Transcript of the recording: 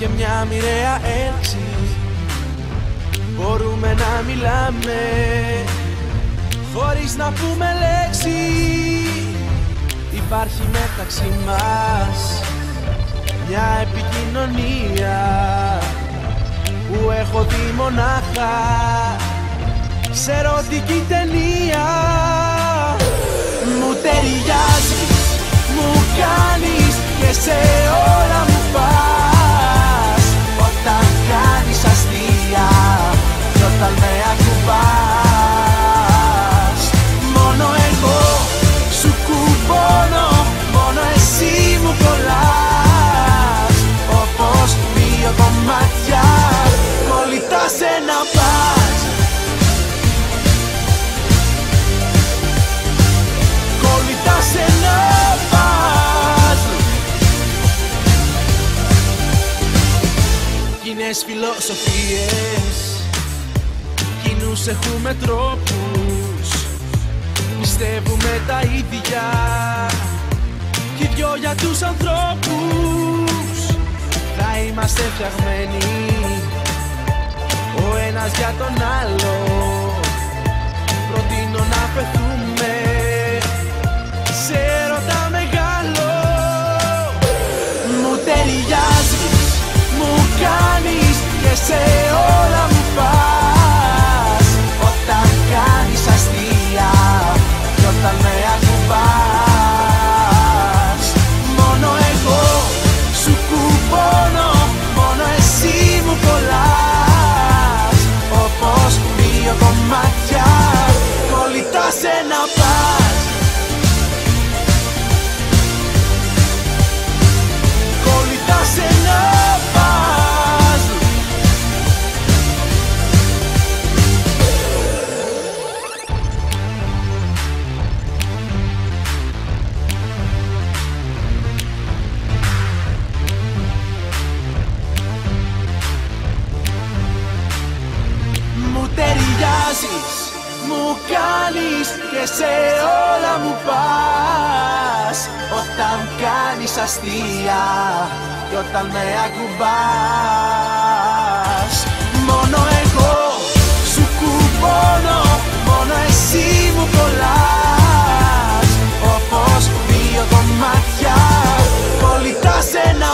και μια μοιραία έλξη μπορούμε να μιλάμε χωρίς να πούμε λέξη. Υπάρχει μεταξύ μας μια επικοινωνία που έχω δει μονάχα σε ερωτική ταινία. Μου ταιριάζεις, μου κάνεις και σε όλα μου πας. Όταν κάνεις αστεία κι όταν με ακουμπάς, μόνο εγώ σου κουμπώνω, μόνο εσύ μου κολλάς. Όπως δύο κομμάτια κολλητά σε ένα πας. Κολλητά σε ένα πας. Κοινές φιλοσοφίες, κοινούς έχουμε τρόπους, πιστεύουμε τα ίδια κι οι δυο για τους ανθρώπους. Θα είμαστε φτιαγμένοι ο ένας για τον άλλο. Προτείνω να πεθούμε σε έρωτα μεγάλο. Μου ταιριάζεις, μου κάνεις και σε όλα μου πας. Όταν κάνεις αστεία κι όταν με ακουμπάς, μόνο εγώ σου κουμπώνω, μόνο εσύ μου κολλάς. Όπως δύο κομμάτια κολλητά σε ένα πας. Κολλητά σε ένα πας. Μου ταιριάζεις, μου κάνεις και σε όλα μου πας. Όταν κάνεις αστεία και όταν με ακουμπάς, μόνο εγώ σου κουμπώνω, μόνο εσύ μου κολλάς. Όπως δύο κομμάτια κολλητά σε ένα